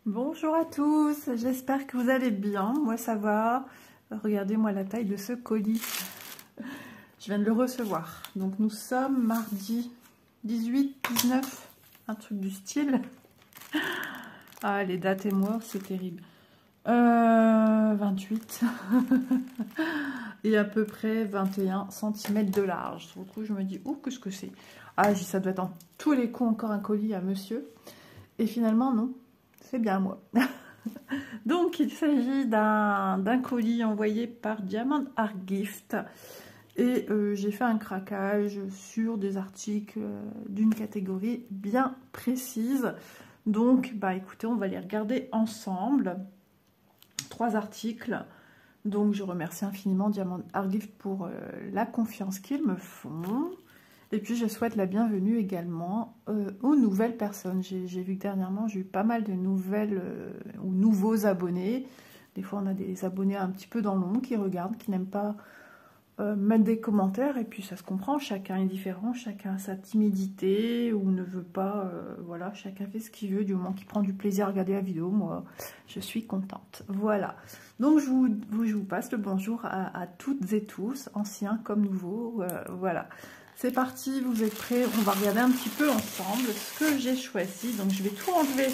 Bonjour à tous, j'espère que vous allez bien. Moi ça va. Regardez-moi la taille de ce colis. Je viens de le recevoir. Donc nous sommes mardi 18, 19, un truc du style. Ah, les dates et moi, c'est terrible. 28 et à peu près 21 cm de large. Sur le coup, je me dis, oh, qu'est-ce que c'est? Ah, ça doit être en tous les coups encore un colis à monsieur. Et finalement, non, c'est bien moi. Donc, il s'agit d'un colis envoyé par Diamond Art Gift. Et j'ai fait un craquage sur des articles d'une catégorie bien précise. Donc, bah écoutez, on va les regarder ensemble. 3 articles. Donc, je remercie infiniment Diamond Art Gift pour la confiance qu'ils me font. Et puis, je souhaite la bienvenue également aux nouvelles personnes. J'ai vu que dernièrement, j'ai eu pas mal de nouvelles ou nouveaux abonnés. Des fois, on a des abonnés un petit peu dans l'ombre qui regardent, qui n'aiment pas mettre des commentaires. Et puis, ça se comprend. Chacun est différent. Chacun a sa timidité ou ne veut pas. Voilà, chacun fait ce qu'il veut du moment qu'il prend du plaisir à regarder la vidéo. Moi, je suis contente. Voilà. Donc, je vous passe le bonjour à toutes et tous, anciens comme nouveaux. Voilà. C'est parti, vous êtes prêts? On va regarder un petit peu ensemble ce que j'ai choisi. Donc, je vais tout enlever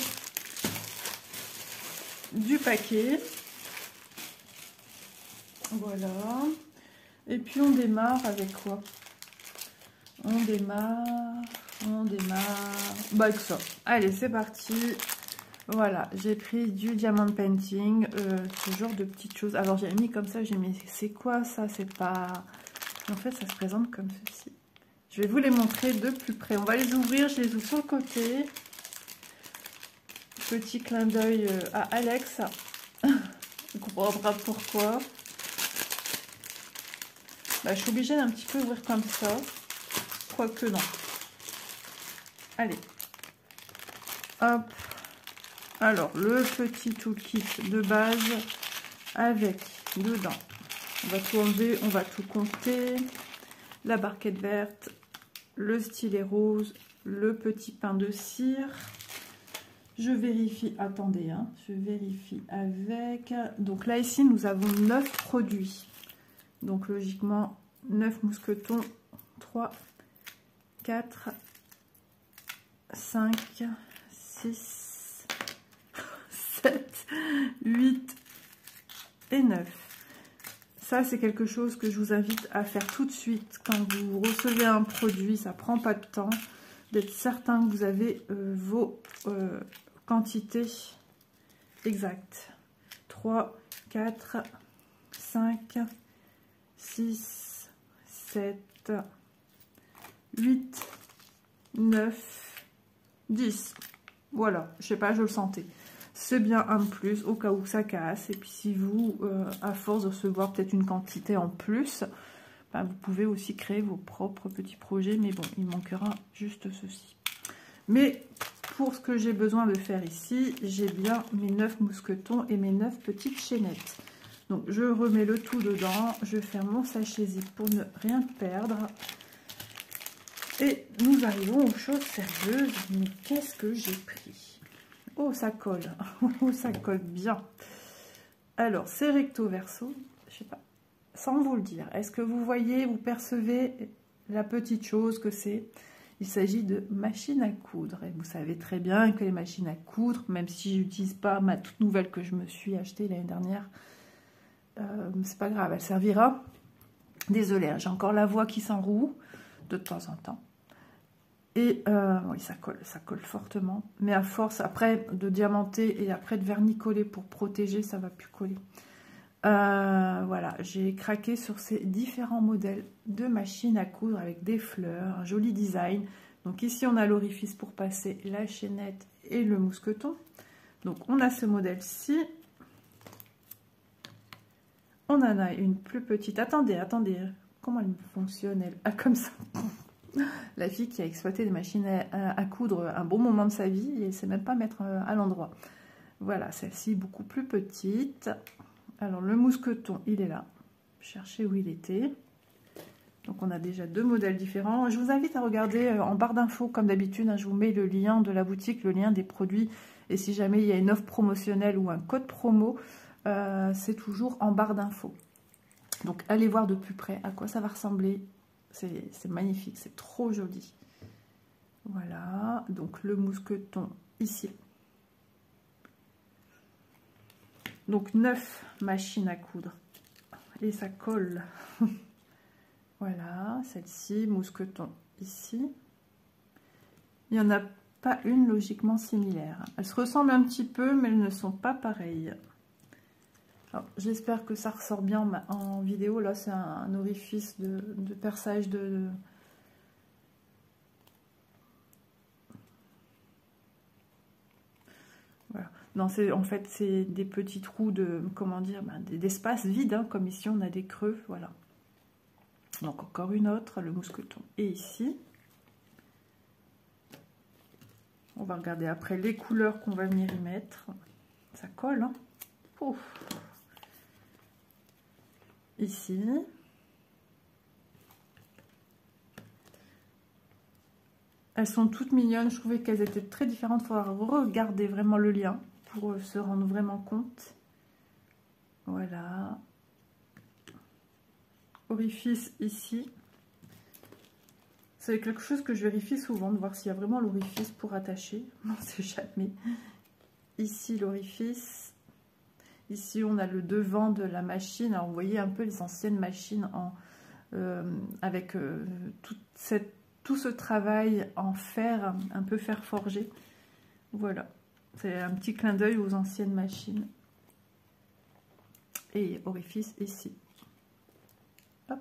du paquet. Voilà. Et puis, on démarre avec quoi? On démarre bah, avec ça. Allez, c'est parti. Voilà, j'ai pris du diamond painting, ce genre de petites choses. Alors, j'ai mis comme ça, j'ai mis, c'est quoi ça? C'est pas... En fait, ça se présente comme ceci. Je vais vous les montrer de plus près. On va les ouvrir, je les ouvre sur le côté. Petit clin d'œil à Alex. On comprendra pourquoi. Bah, je suis obligée d'un petit peu ouvrir comme ça. Quoique non. Allez. Hop. Alors, le petit toolkit de base avec dedans. On va tout enlever, on va tout compter. La barquette verte. Le stylet rose, le petit pain de cire. Je vérifie, attendez, hein, je vérifie avec. Donc là, ici, nous avons 9 produits. Donc logiquement, 9 mousquetons, 3, 4, 5, 6, 7, 8 et 9. Ça, c'est quelque chose que je vous invite à faire tout de suite. Quand vous recevez un produit, ça prend pas de temps. D'être certain que vous avez vos quantités exactes. 3, 4, 5, 6, 7, 8, 9, 10. Voilà, je sais pas, je le sentais. C'est bien un de plus au cas où ça casse. Et puis si vous, à force de recevoir peut-être une quantité en plus, ben, vous pouvez aussi créer vos propres petits projets. Mais bon, il manquera juste ceci. Mais pour ce que j'ai besoin de faire ici, j'ai bien mes 9 mousquetons et mes 9 petites chaînettes. Donc je remets le tout dedans. Je ferme mon sachet zip pour ne rien perdre. Et nous arrivons aux choses sérieuses. Mais qu'est-ce que j'ai pris ? Oh, ça colle. Oh, ça colle bien. Alors, c'est recto verso. Je sais pas. Sans vous le dire. Est-ce que vous voyez, vous percevez la petite chose que c'est? Il s'agit de machines à coudre. Et vous savez très bien que les machines à coudre, même si je n'utilise pas ma toute nouvelle que je me suis achetée l'année dernière, c'est pas grave, elle servira. Désolée, j'ai encore la voix qui s'enroue de temps en temps. Et oui, ça colle fortement. Mais à force, après de diamanter et après de vernicoller pour protéger, ça va plus coller. Voilà, j'ai craqué sur ces différents modèles de machines à coudre avec des fleurs, un joli design. Donc ici, on a l'orifice pour passer la chaînette et le mousqueton. Donc on a ce modèle-ci. On en a une plus petite. Attendez, comment elle fonctionne elle? Ah, comme ça. La fille qui a exploité des machines à coudre un bon moment de sa vie et ne sait même pas mettre à l'endroit. Voilà, celle-ci beaucoup plus petite. Alors le mousqueton, il est là. Cherchez où il était. Donc on a déjà 2 modèles différents. Je vous invite à regarder en barre d'infos comme d'habitude. Hein, je vous mets le lien de la boutique, le lien des produits. Et si jamais il y a une offre promotionnelle ou un code promo, c'est toujours en barre d'infos. Donc allez voir de plus près à quoi ça va ressembler. C'est magnifique, c'est trop joli. Voilà, donc le mousqueton ici. Donc 9 machines à coudre. Et ça colle. Voilà, celle-ci, mousqueton ici. Il n'y en a pas une logiquement similaire. Elles se ressemblent un petit peu, mais elles ne sont pas pareilles. J'espère que ça ressort bien en vidéo. Là, c'est un orifice de perçage de... Voilà. Non, en fait, c'est des petits trous de... Comment dire, d'espace vide, hein, comme ici, on a des creux. Voilà. Donc, encore une autre, le mousqueton est ici. On va regarder après les couleurs qu'on va venir y mettre. Ça colle, hein. Ouf. Ici. Elles sont toutes mignonnes. Je trouvais qu'elles étaient très différentes. Il faudra regarder vraiment le lien pour se rendre vraiment compte. Voilà. Orifice ici. C'est quelque chose que je vérifie souvent, de voir s'il y a vraiment l'orifice pour attacher. On ne sait jamais. Ici, l'orifice. Ici, on a le devant de la machine. Alors, vous voyez un peu les anciennes machines avec tout ce travail en fer, un peu fer forgé. Voilà. C'est un petit clin d'œil aux anciennes machines. Et orifice ici. Hop.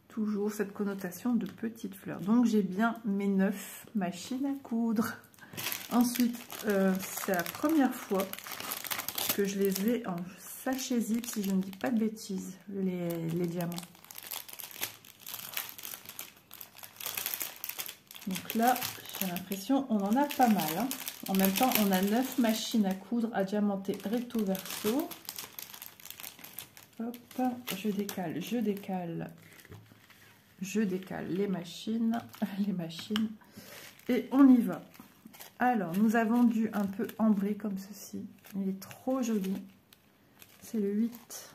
Toujours cette connotation de petites fleurs. Donc, j'ai bien mes 9 machines à coudre. Ensuite, c'est la première fois que je les ai en sachet zip, si je ne dis pas de bêtises, les diamants. Donc là, j'ai l'impression on en a pas mal. Hein. En même temps, on a 9 machines à coudre à diamanter recto verso. Hop, je décale les machines, et on y va. Alors, nous avons du un peu ambré comme ceci. Il est trop joli. C'est le 8.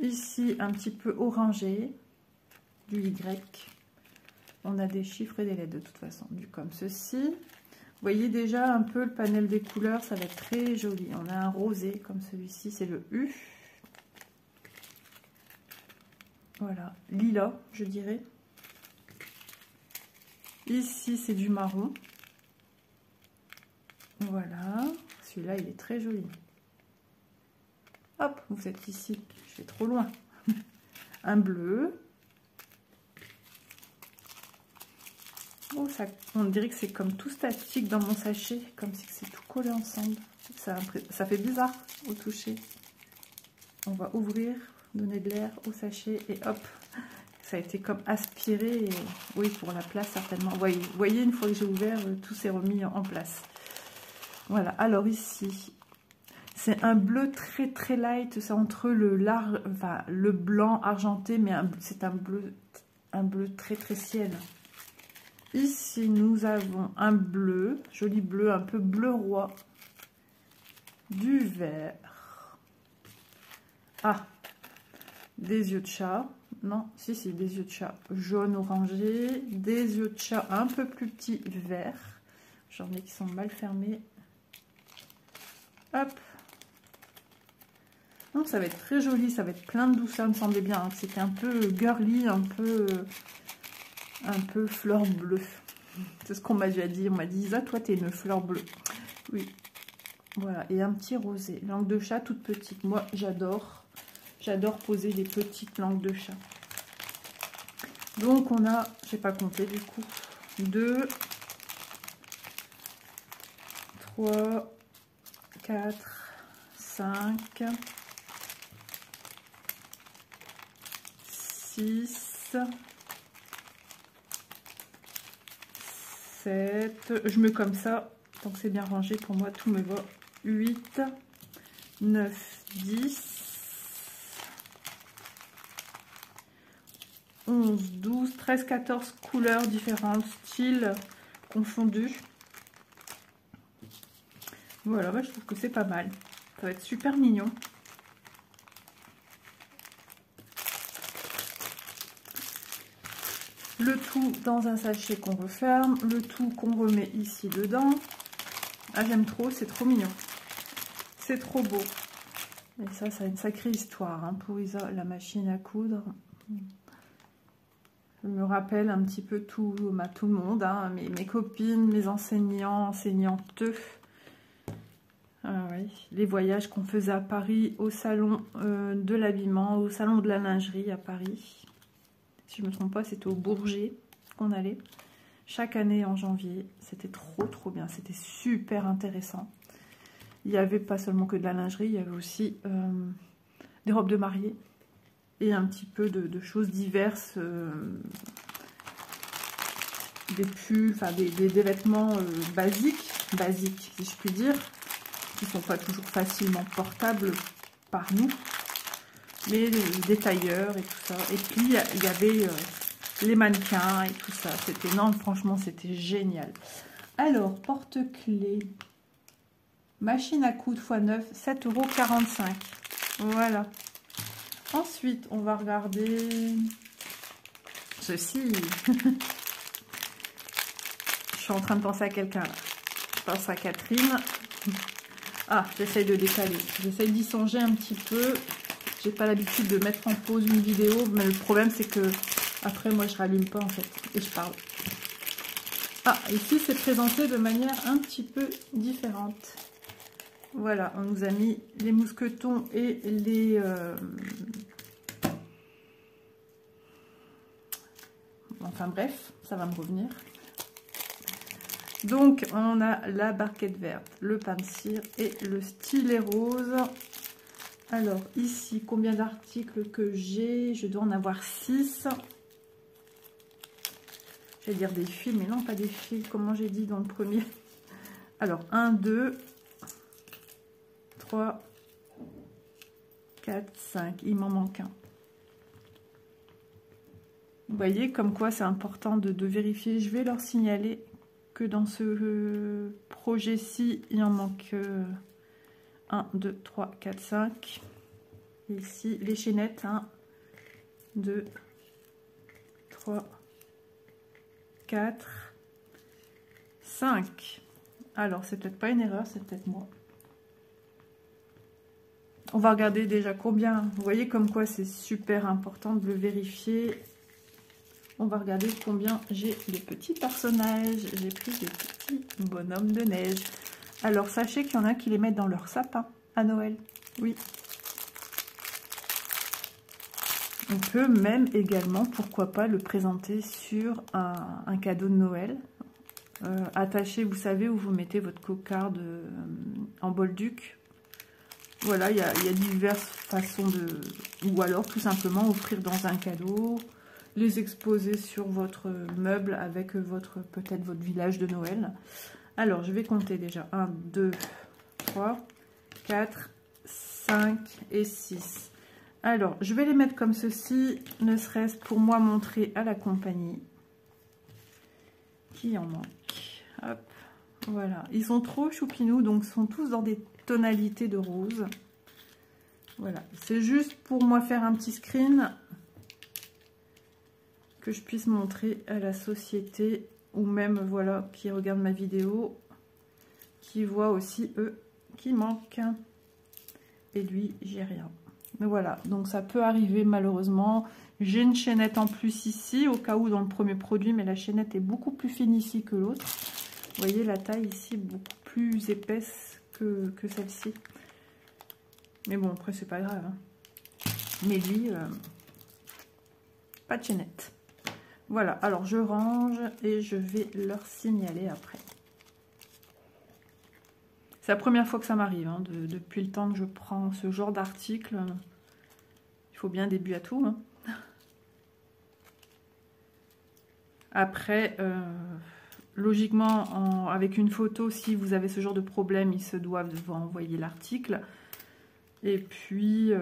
Ici, un petit peu orangé, du Y. On a des chiffres et des lettres de toute façon, du comme ceci. Vous voyez déjà un peu le panel des couleurs, ça va être très joli. On a un rosé comme celui-ci, c'est le U. Voilà, lilas, je dirais. Ici, c'est du marron. Voilà, celui-là, il est très joli. Hop, vous êtes ici, je vais trop loin. Un bleu. Oh, on dirait que c'est comme tout statique dans mon sachet, comme si c'est tout collé ensemble. Ça fait bizarre au toucher. On va ouvrir, donner de l'air au sachet et hop, ça a été comme aspiré. Et, oui, pour la place certainement. Vous voyez, une fois que j'ai ouvert, tout s'est remis en place. Voilà, alors ici, c'est un bleu très très light, c'est entre le blanc argenté, mais c'est un bleu très très ciel. Ici, nous avons un bleu, joli bleu, un peu bleu roi, du vert. Ah, des yeux de chat. Non, si, des yeux de chat jaune orangé, des yeux de chat un peu plus petits vert. J'en ai qui sont mal fermés. Hop. Non, ça va être très joli, ça va être plein de douceur, me semblait bien. Hein, c'était un peu girly, un peu fleur bleue. C'est ce qu'on m'a déjà dit. On m'a dit, Isa, toi, t'es une fleur bleue. Oui. Voilà, et un petit rosé. Langue de chat toute petite. Moi, j'adore. J'adore poser des petites langues de chat. Donc, on a, j'ai pas compté du coup, 2, 3, 4, 5, 6, 7, je mets comme ça, tant que c'est bien rangé, pour moi tout me va, 8, 9, 10, 11, 12, 13, 14 couleurs différentes, styles confondus. Voilà, bah, je trouve que c'est pas mal. Ça va être super mignon. Le tout dans un sachet qu'on referme, le tout qu'on remet ici dedans. Ah, j'aime trop, c'est trop mignon. C'est trop beau. Et ça a une sacrée histoire hein, pour Isa, la machine à coudre. Je me rappelle un petit peu tout le monde, hein, mes copines, mes enseignants, enseignantes. Ah oui, les voyages qu'on faisait à Paris, au salon de l'habillement, au salon de la lingerie à Paris. Si je ne me trompe pas, c'était au Bourget qu'on allait. Chaque année en janvier, c'était trop bien, c'était super intéressant. Il n'y avait pas seulement que de la lingerie, il y avait aussi des robes de mariée et un petit peu de choses diverses, des pulls, enfin des vêtements basiques si je puis dire, qui ne sont pas toujours facilement portables par nous, mais des tailleurs et tout ça. Et puis il y avait les mannequins et tout ça, c'était énorme, franchement c'était génial. Alors, porte-clés, machine à coudre x9, 7,45 €. Voilà. Ensuite, on va regarder ceci. Je suis en train de penser à quelqu'un là. Je pense à Catherine. Ah, j'essaye de décaler. J'essaye d'y songer un petit peu. J'ai pas l'habitude de mettre en pause une vidéo, mais le problème c'est que après moi je rallume pas en fait et je parle. Ah, ici c'est présenté de manière un petit peu différente. Voilà, on nous a mis les mousquetons et les... Enfin bref, ça va me revenir. Donc, on a la barquette verte, le pain de cire et le stylet rose. Alors, ici, combien d'articles que j'ai? Je dois en avoir 6. Je vais dire des fils, mais non, pas des fils, comment j'ai dit dans le premier. Alors, 1, 2, 3, 4, 5. Il m'en manque un. Vous voyez, comme quoi c'est important de vérifier. Je vais leur signaler que dans ce projet-ci, il en manque 1, 2, 3, 4, 5. Et ici, les chaînettes, 1, 2, 3, 4, 5. Alors, c'est peut-être pas une erreur, c'est peut-être moi. On va regarder déjà combien. Vous voyez comme quoi c'est super important de le vérifier. On va regarder combien j'ai de petits personnages. J'ai pris des petits bonhommes de neige. Alors, sachez qu'il y en a qui les mettent dans leur sapin à Noël. Oui. On peut même également, pourquoi pas, le présenter sur un cadeau de Noël. Attaché, vous savez, où vous mettez votre cocarde en bolduc. Voilà, il y a diverses façons de... Ou alors, tout simplement, offrir dans un cadeau... Les exposer sur votre meuble avec peut-être votre village de Noël. Alors, je vais compter déjà. 1, 2, 3, 4, 5 et 6. Alors, je vais les mettre comme ceci, ne serait-ce pour moi montrer à la compagnie qui en manque. Hop, voilà. Ils sont trop choupinous, donc ils sont tous dans des tonalités de rose. Voilà, c'est juste pour moi faire un petit screen... que je puisse montrer à la société ou même voilà qui regarde ma vidéo, qui voit aussi eux qui manquent. Et lui, j'ai rien. Mais voilà, donc ça peut arriver malheureusement. J'ai une chaînette en plus ici au cas où dans le premier produit, mais la chaînette est beaucoup plus fine ici que l'autre. Vous voyez la taille ici beaucoup plus épaisse que celle-ci. Mais bon, après c'est pas grave. Hein. Mais lui, pas de chaînette. Voilà, alors je range et je vais leur signaler après. C'est la première fois que ça m'arrive, hein, depuis le temps que je prends ce genre d'article. Il faut bien un début à tout. Hein. Après, logiquement, avec une photo, si vous avez ce genre de problème, ils se doivent de vous envoyer l'article. Et puis,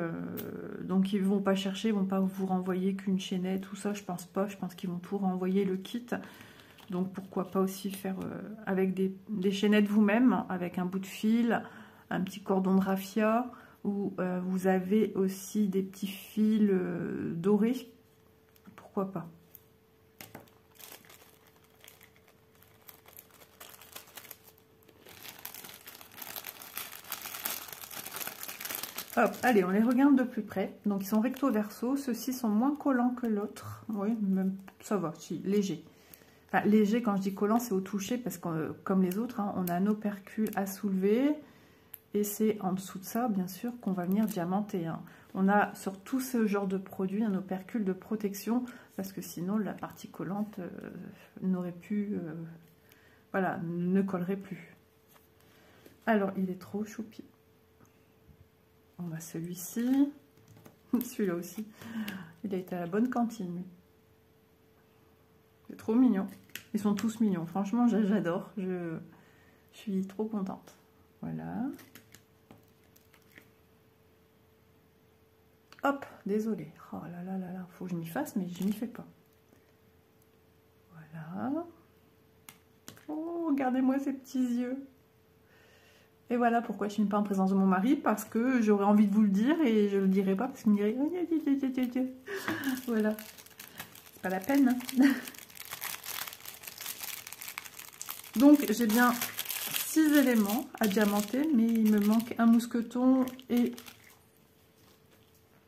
donc ils vont pas chercher, ils vont pas vous renvoyer qu'une chaînette, tout ça, je pense pas. Je pense qu'ils vont tout renvoyer le kit. Donc pourquoi pas aussi faire avec des chaînettes vous-même, avec un bout de fil, un petit cordon de raffia, ou vous avez aussi des petits fils dorés. Pourquoi pas. Hop, allez, on les regarde de plus près. Donc, ils sont recto verso. Ceux-ci sont moins collants que l'autre. Oui, même ça va, si, léger. Enfin, léger, quand je dis collant, c'est au toucher, parce que, comme les autres, hein, on a un opercule à soulever. Et c'est en dessous de ça, bien sûr, qu'on va venir diamanter. Hein. On a sur tout ce genre de produit un opercule de protection, parce que sinon, la partie collante n'aurait pu... voilà, ne collerait plus. Alors, il est trop choupi. On a celui-ci, celui-là aussi, il a été à la bonne cantine. C'est trop mignon. Ils sont tous mignons, franchement j'adore, je suis trop contente. Voilà. Hop, désolée. Oh là là là là, faut que je m'y fasse, mais je m'y fais pas. Voilà. Oh, regardez-moi ces petits yeux. Et voilà pourquoi je ne suis pas en présence de mon mari, parce que j'aurais envie de vous le dire et je ne le dirai pas, parce qu'il me dirait voilà, c'est pas la peine. Hein. Donc j'ai bien 6 éléments à diamanter, mais il me manque un mousqueton et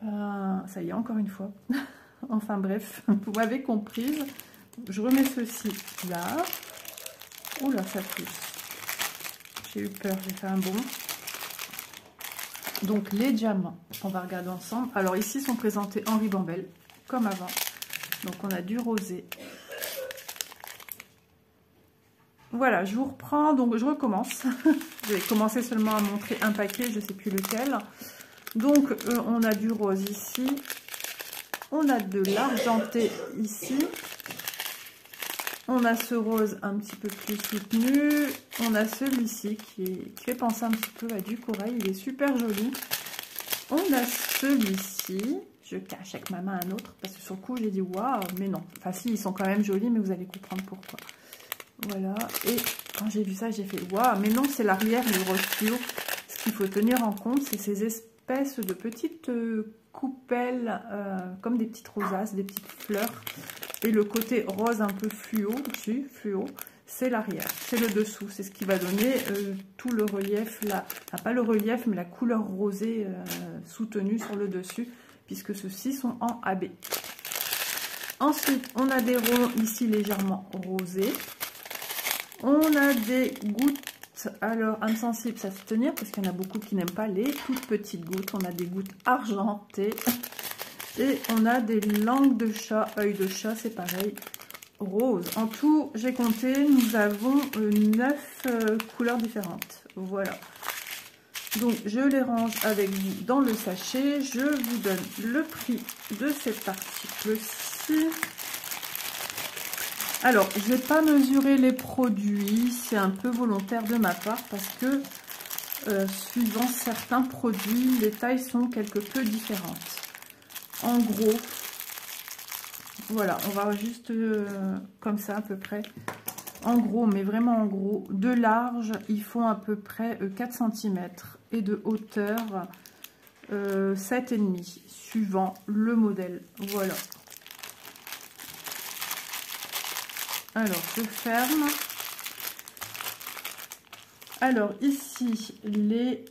ça y est, encore une fois. Enfin bref, vous m'avez comprise. Je remets ceci là. Oula, ça pousse. J'ai eu peur, j'ai fait un bond. Donc les diamants, on va regarder ensemble. Alors ici sont présentés en ribambelle, comme avant. Donc on a du rosé. Voilà, je vous reprends, donc je recommence. Je vais commencer seulement à montrer un paquet, je ne sais plus lequel. Donc on a du rose ici. On a de l'argenté ici. On a ce rose un petit peu plus soutenu. On a celui-ci qui fait penser un petit peu à du corail. Il est super joli. On a celui-ci. Je cache avec ma main un autre parce que sur le coup j'ai dit waouh, mais non. Enfin si, ils sont quand même jolis, mais vous allez comprendre pourquoi. Voilà. Et quand j'ai vu ça, j'ai fait waouh, mais non, c'est l'arrière du rose fluo. Ce qu'il faut tenir en compte, c'est ces espèces de petites coupelles, comme des petites rosaces, des petites fleurs. Et le côté rose un peu fluo, dessus, fluo, c'est l'arrière, c'est le dessous. C'est ce qui va donner tout le relief, là. Enfin, pas le relief, mais la couleur rosée soutenue sur le dessus, puisque ceux-ci sont en AB. Ensuite, on a des ronds ici légèrement rosés. On a des gouttes, alors âme sensible, ça se tenir, parce qu'il y en a beaucoup qui n'aiment pas les toutes petites gouttes. On a des gouttes argentées. Et on a des langues de chat, œil de chat, c'est pareil, rose. En tout, j'ai compté, nous avons 9 couleurs différentes. Voilà. Donc, je les range avec vous dans le sachet. Je vous donne le prix de cet article-ci. Alors, je ne vais pas mesurer les produits. C'est un peu volontaire de ma part parce que, suivant certains produits, les tailles sont quelque peu différentes. En gros, voilà, on va juste comme ça à peu près. En gros, mais vraiment en gros, de large, ils font à peu près 4 cm et de hauteur 7,5 suivant le modèle. Voilà. Alors, je ferme. Alors ici, les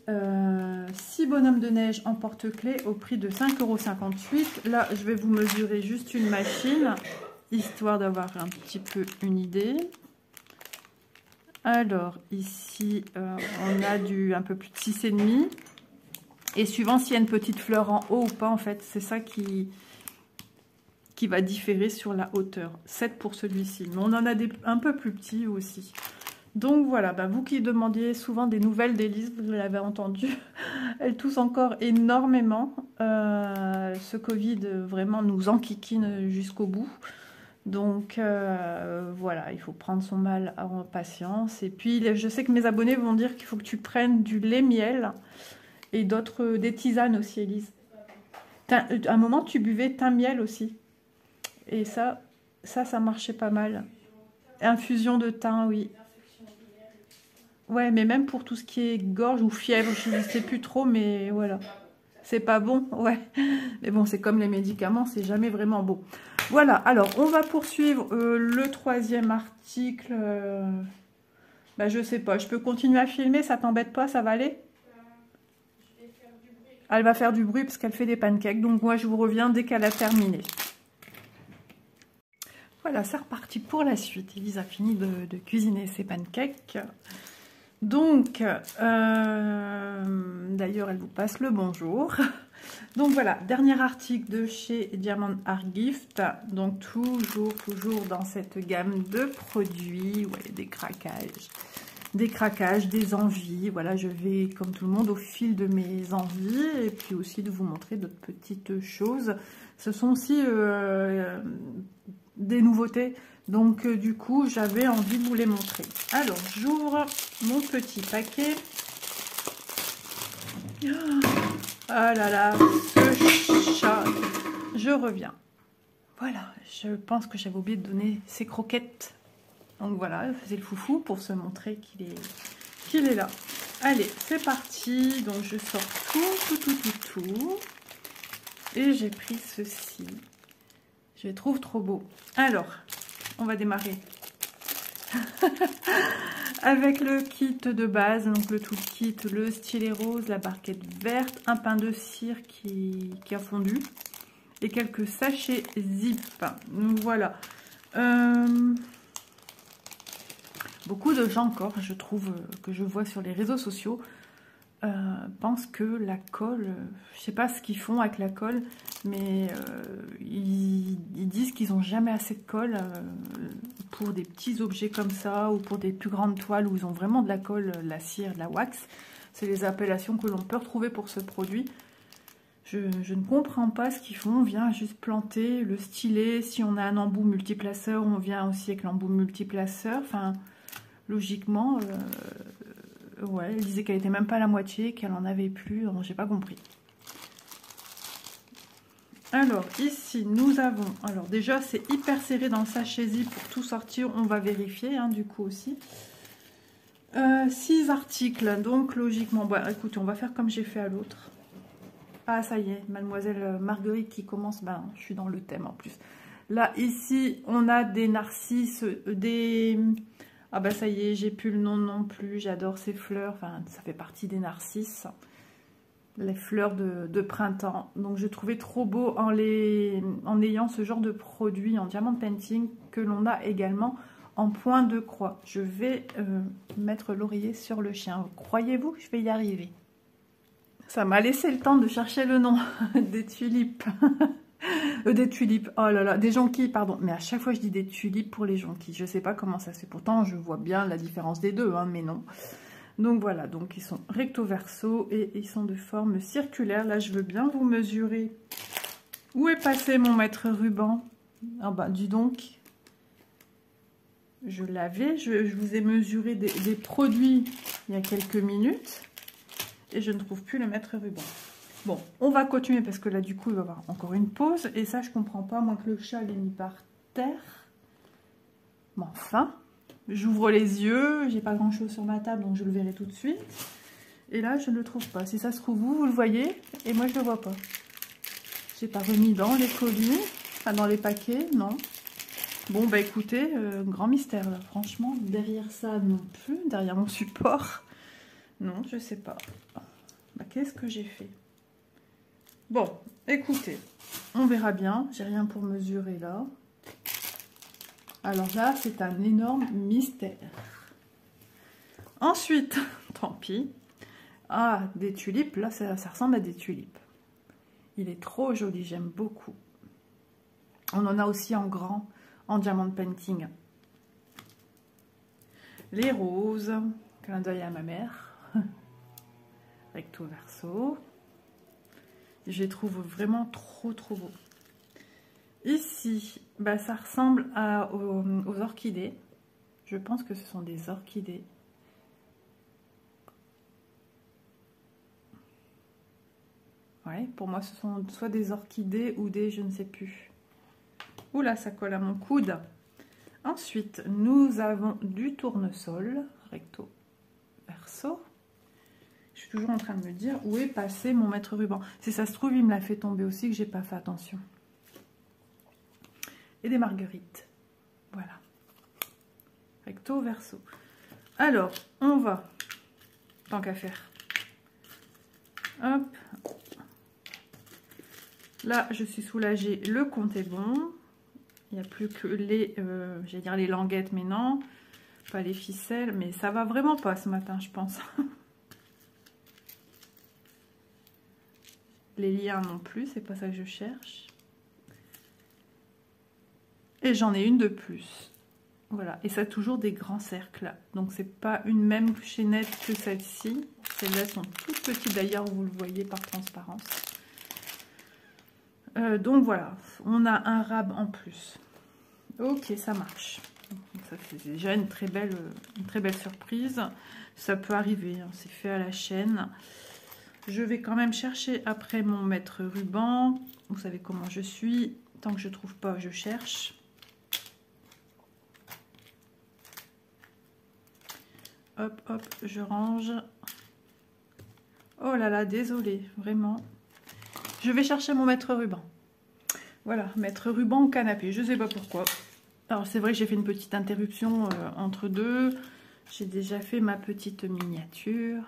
6 bonhommes de neige en porte-clés au prix de 5,58 €. Là, je vais vous mesurer juste une machine, histoire d'avoir un petit peu une idée. Alors ici, on a un peu plus de 6,5 €. Et suivant s'il y a une petite fleur en haut ou pas, en fait, c'est ça qui va différer sur la hauteur. 7 pour celui-ci, mais on en a des un peu plus petits aussi. Donc voilà, bah vous qui demandiez souvent des nouvelles d'Élise, vous l'avez entendu, elle tousse encore énormément. Ce Covid vraiment nous enquiquine jusqu'au bout. Donc voilà, il faut prendre son mal en patience. Et puis je sais que mes abonnés vont dire qu'il faut que tu prennes du lait miel. Et d'autres, des tisanes aussi, Élise. À un moment, tu buvais thym miel aussi. Et ça marchait pas mal. Infusion de thym, oui. Ouais, mais même pour tout ce qui est gorge ou fièvre, je ne sais plus trop, mais voilà. C'est pas bon, ouais. Mais bon, c'est comme les médicaments, c'est jamais vraiment bon. Voilà, alors on va poursuivre le 3e article. Bah, je sais pas, je peux continuer à filmer, ça t'embête pas, ça va aller? Elle va faire du bruit parce qu'elle fait des pancakes, donc moi je vous reviens dès qu'elle a terminé. Voilà, c'est reparti pour la suite. Elise a fini de cuisiner ses pancakes. Donc, d'ailleurs, elle vous passe le bonjour. Donc voilà, dernier article de chez Diamond Art Gift. Donc toujours dans cette gamme de produits. Ouais, des craquages, des envies. Voilà, je vais, comme tout le monde, au fil de mes envies. Et puis aussi de vous montrer d'autres petites choses. Ce sont aussi des nouveautés. Donc du coup, j'avais envie de vous les montrer. Alors, j'ouvre mon petit paquet. Ah là là, ce chat. Je reviens. Voilà, je pense que j'avais oublié de donner ses croquettes. Donc voilà, elle faisait le foufou pour se montrer qu'il est là. Allez, c'est parti. Donc je sors tout. Et j'ai pris ceci. Je les trouve trop beaux. Alors, on va démarrer avec le kit de base, donc le tout kit, le stylet rose, la barquette verte, un pain de cire qui a fondu et quelques sachets zip. Donc voilà. Beaucoup de gens encore, je trouve, que je vois sur les réseaux sociaux, pensent que la colle, je sais pas ce qu'ils font avec la colle, mais ils disent qu'ils n'ont jamais assez de colle pour des petits objets comme ça, ou pour des plus grandes toiles où ils ont vraiment de la colle, de la cire, de la wax. C'est les appellations que l'on peut retrouver pour ce produit. Je ne comprends pas ce qu'ils font. On vient juste planter le stylet. Si on a un embout multiplaceur, on vient aussi avec l'embout multiplaceur. Enfin, logiquement... ouais, elle disait qu'elle était même pas à la moitié, qu'elle en avait plus, j'ai pas compris. Alors, ici, nous avons... Alors, déjà, c'est hyper serré dans le sachet zip pour tout sortir. On va vérifier, hein, du coup, aussi. 6 articles, donc, logiquement... Bon, écoutez, on va faire comme j'ai fait à l'autre. Ah, ça y est, Mademoiselle Marguerite qui commence... Ben, je suis dans le thème, en plus. Là, ici, on a des narcisses, des... Ah bah ça y est, j'ai plus le nom non plus, j'adore ces fleurs, enfin ça fait partie des narcisses, les fleurs de printemps. Donc je trouvais trop beau en ayant ce genre de produit en diamant painting que l'on a également en point de croix. Je vais mettre l'oreiller sur le chien, croyez-vous que je vais y arriver? Ça m'a laissé le temps de chercher le nom des tulipes. Des tulipes, oh là là, des jonquilles, pardon. Mais à chaque fois, je dis des tulipes pour les jonquilles. Je sais pas comment ça se fait. Pourtant, je vois bien la différence des deux, hein, mais non. Donc voilà, donc ils sont recto verso et ils sont de forme circulaire. Là, je veux bien vous mesurer. Où est passé mon mètre ruban? Ah bah, dis donc. Je l'avais, je vous ai mesuré des produits il y a quelques minutes. Et je ne trouve plus le mètre ruban. Bon, on va continuer parce que là, du coup, il va y avoir encore une pause. Et ça, je comprends pas, moins que le chat l'ait mis par terre. Mais enfin, j'ouvre les yeux. J'ai pas grand-chose sur ma table, donc je le verrai tout de suite. Et là, je ne le trouve pas. Si ça se trouve, vous le voyez. Et moi, je le vois pas. J'ai pas remis dans les colis. Enfin, dans les paquets, non. Bon, bah écoutez, grand mystère, là. Franchement, derrière ça, non plus. Derrière mon support. Non, je sais pas. Bah, qu'est-ce que j'ai fait? Bon, écoutez, on verra bien. J'ai rien pour mesurer là. Alors là, c'est un énorme mystère. Ensuite, tant pis. Ah, des tulipes. Là, ça ressemble à des tulipes. Il est trop joli, j'aime beaucoup. On en a aussi en grand, en diamant painting. Les roses. Clin d'œil à ma mère. Recto verso. Je les trouve vraiment trop beaux. Ici, bah, ça ressemble aux orchidées. Je pense que ce sont des orchidées. Ouais, pour moi, ce sont soit des orchidées ou des je ne sais plus. Oula, ça colle à mon coude. Ensuite, nous avons du tournesol, recto, verso. Je suis toujours en train de me dire où est passé mon mètre ruban. Si ça se trouve, il me l'a fait tomber aussi, que j'ai pas fait attention. Et des marguerites. Voilà. Recto, verso. Alors, on va, tant qu'à faire. Hop. Là, je suis soulagée, le compte est bon. Il n'y a plus que les, j'allais dire les languettes, mais non. Pas les ficelles, mais ça va vraiment pas ce matin, je pense. Les liens non plus, c'est pas ça que je cherche. Et j'en ai une de plus. Voilà, et ça a toujours des grands cercles. Donc c'est pas une même chaînette que celle-ci. Celles-là sont toutes petites d'ailleurs, vous le voyez par transparence. Donc voilà, on a un rab en plus. Ok, ça marche. Ça c'est déjà une très belle surprise. Ça peut arriver, hein, c'est fait à la chaîne. Je vais quand même chercher après mon mètre ruban. Vous savez comment je suis. Tant que je trouve pas, je cherche. Hop, hop, je range. Oh là là, désolée, vraiment. Je vais chercher mon mètre ruban. Voilà, mètre ruban au canapé. Je sais pas pourquoi. Alors c'est vrai que j'ai fait une petite interruption entre deux. J'ai déjà fait ma petite miniature.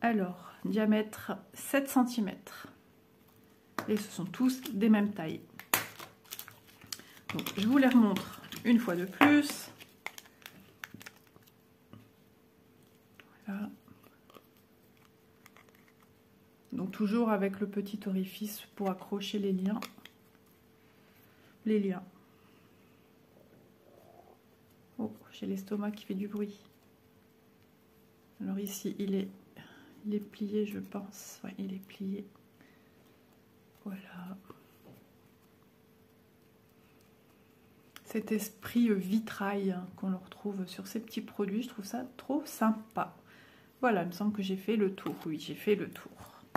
Alors, diamètre 7 cm. Et ce sont tous des mêmes tailles. Donc, je vous les remontre une fois de plus. Voilà. Donc toujours avec le petit orifice pour accrocher les liens. Oh, j'ai l'estomac qui fait du bruit. Alors ici, il est plié, je pense. Ouais, il est plié. Voilà. Cet esprit vitrail qu'on retrouve sur ces petits produits, je trouve ça trop sympa. Voilà, il me semble que j'ai fait le tour. Oui, j'ai fait le tour.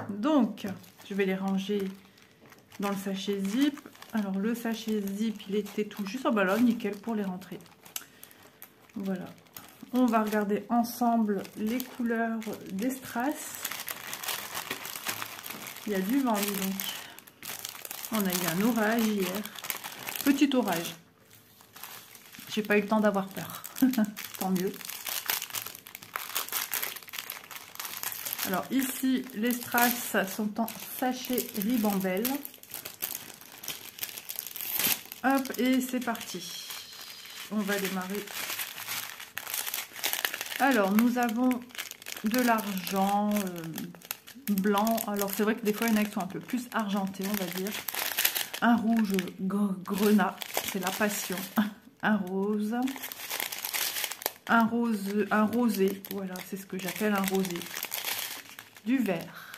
Donc, je vais les ranger dans le sachet zip. Alors, le sachet zip, il était tout juste. Oh bah là, nickel pour les rentrer. Voilà. On va regarder ensemble les couleurs des strass. Il y a du vent, dis donc. On a eu un orage hier. Petit orage. J'ai pas eu le temps d'avoir peur. Tant mieux. Alors ici, les strass sont en sachet ribambelle. Hop, et c'est parti. On va démarrer. Alors, nous avons de l'argent blanc. Alors, c'est vrai que des fois, il y en a qui sont un peu plus argentés, on va dire. Un rouge grenat, c'est la passion. Un rose. Un rosé. Voilà, c'est ce que j'appelle un rosé. Du vert.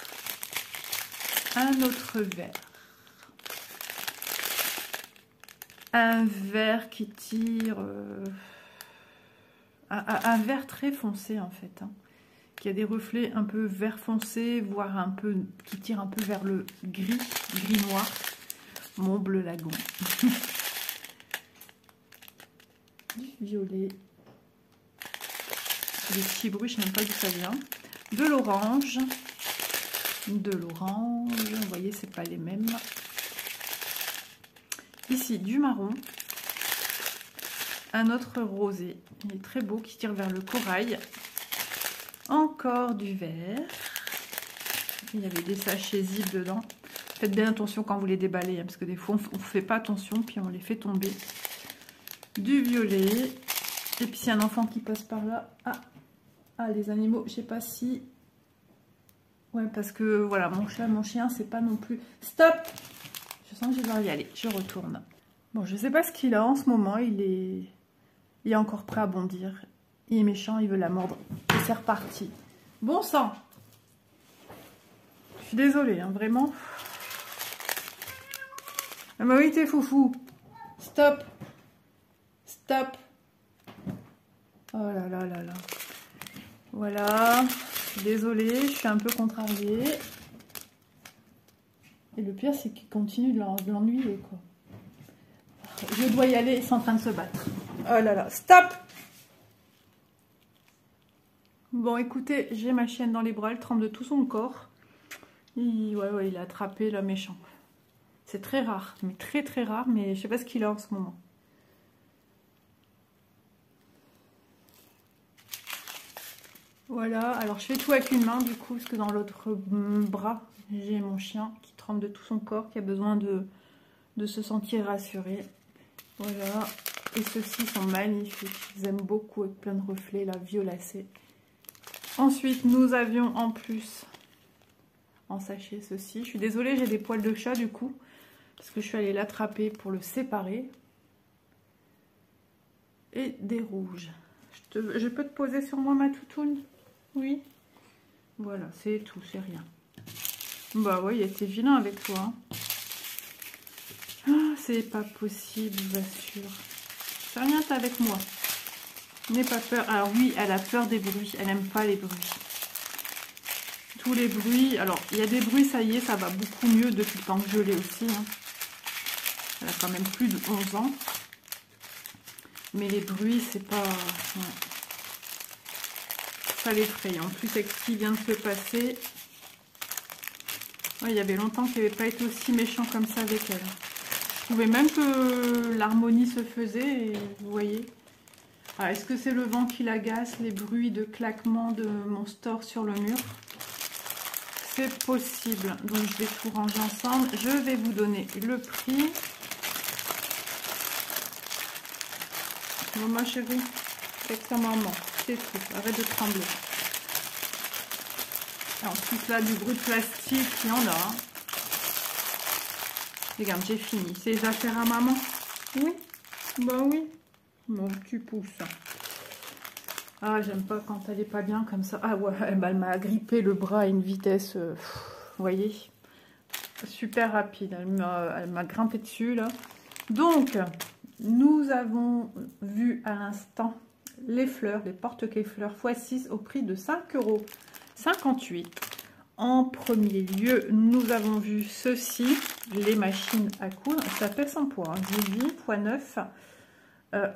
Un autre vert. Un vert qui tire... un vert très foncé en fait. Hein, qui a des reflets un peu vert foncé, voire un peu... qui tire un peu vers le gris noir. Mon bleu lagon. Du violet. Des petits bruits, je ne sais même pas d'où ça vient. De l'orange. Vous voyez, c'est pas les mêmes. Ici, du marron. Un autre rosé. Il est très beau, qui tire vers le corail. Encore du vert. Il y avait des sachets zip dedans. Faites bien attention quand vous les déballez, hein, parce que des fois, on ne fait pas attention, puis on les fait tomber. Du violet. Et puis, s'il y a un enfant qui passe par là... Ah, les animaux, je sais pas si... Ouais, parce que, voilà, mon chat, mon chien, c'est pas non plus... Stop! Je sens que je vais devoir y aller. Je retourne. Bon, je sais pas ce qu'il a en ce moment. Il est encore prêt à bondir. Il est méchant, il veut la mordre. Et c'est reparti. Bon sang! Je suis désolée, hein, vraiment. Ah bah oui, t'es foufou. Stop! Stop! Oh là là là là. Voilà, désolée, je suis un peu contrariée. Et le pire, c'est qu'il continue de l'ennuyer, quoi. Je dois y aller, ils sont en train de se battre. Oh là là, stop! Bon, écoutez, j'ai ma chienne dans les bras, elle tremble de tout son corps. Ouais, il a attrapé le méchant. C'est très rare, mais très rare, mais je sais pas ce qu'il a en ce moment. Voilà, alors je fais tout avec une main du coup, parce que dans l'autre bras, j'ai mon chien qui tremble de tout son corps, qui a besoin de se sentir rassuré. Voilà, et ceux-ci sont magnifiques, je les aime beaucoup avec plein de reflets, là, violacés. Ensuite, nous avions en plus, en sachet, ceci. Je suis désolée, j'ai des poils de chat du coup, parce que je suis allée l'attraper pour le séparer. Et des rouges. Je peux te poser sur moi ma toutoune? Oui. Voilà, c'est tout, c'est rien. Bah oui, il était vilain avec toi. Hein. Ah, c'est pas possible, je vous assure. C'est rien, t'es avec moi. N'aie pas peur. Alors oui, elle a peur des bruits. Elle n'aime pas les bruits. Tous les bruits. Alors, il y a des bruits, ça y est, ça va beaucoup mieux depuis le temps que je l'ai aussi. Hein. Elle a quand même plus de 11 ans. Mais les bruits, c'est pas... Ouais. Ça l'effraie. En plus, avec ce qui vient de se passer... Ouais, il y avait longtemps qu'il n'avait pas été aussi méchant comme ça avec elle. Je trouvais même que l'harmonie se faisait. Et vous voyez. Ah, est-ce que c'est le vent qui l'agace, les bruits de claquement de mon store sur le mur? C'est possible. Donc, je vais tout ranger ensemble. Je vais vous donner le prix. Bon, ma chérie, avec sa maman, c'est tout. Arrête de trembler. Et ensuite, là, du bruit de plastique, il y en a. Hein. Regarde, j'ai fini. C'est les affaires à maman? Oui. Bah oui. Mon petit pouce. Ah, j'aime pas quand elle est pas bien comme ça. Ah ouais, elle m'a agrippé le bras à une vitesse, vous voyez, super rapide. Elle m'a grimpé dessus, là. Donc, nous avons vu à l'instant les fleurs, les porte-clés fleurs x6 au prix de 5,58 €. En premier lieu, nous avons vu ceci, les machines à coudre. Ça pèse en poids, 18 x 9.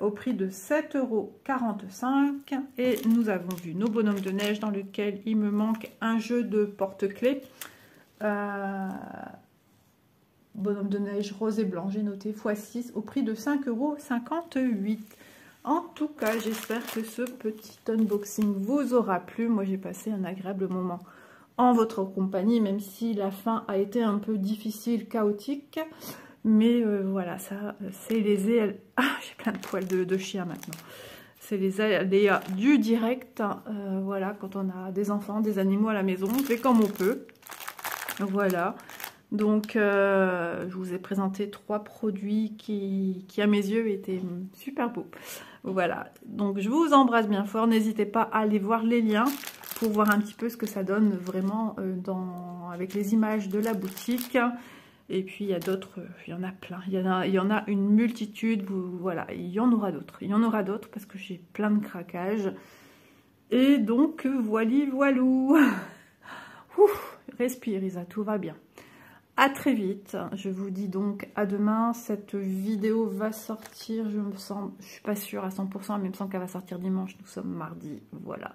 Au prix de 7,45 €. Et nous avons vu nos bonhommes de neige dans lequel il me manque un jeu de porte-clés. Bonhomme de neige rose et blanc, j'ai noté x6 au prix de 5,58 €. En tout cas, j'espère que ce petit unboxing vous aura plu. Moi, j'ai passé un agréable moment en votre compagnie, même si la fin a été un peu difficile, chaotique. Mais voilà, ça, c'est les... Ah, j'ai plein de poils de chien maintenant. C'est les aléas du direct. Voilà, quand on a des enfants, des animaux à la maison, on fait comme on peut. Voilà. Donc, je vous ai présenté 3 produits qui à mes yeux, étaient super beaux. Voilà. Donc, je vous embrasse bien fort. N'hésitez pas à aller voir les liens pour voir un petit peu ce que ça donne vraiment avec les images de la boutique. Et puis il y a d'autres, il y en a plein, il y en a une multitude, voilà, il y en aura d'autres. Il y en aura d'autres parce que j'ai plein de craquages. Et donc, voilou. Ouf, respire Isa, tout va bien. À très vite, je vous dis donc à demain. Cette vidéo va sortir, je suis pas sûre à 100%, mais il me semble qu'elle va sortir dimanche, nous sommes mardi, voilà.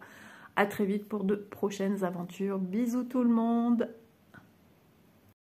À très vite pour de prochaines aventures. Bisous tout le monde.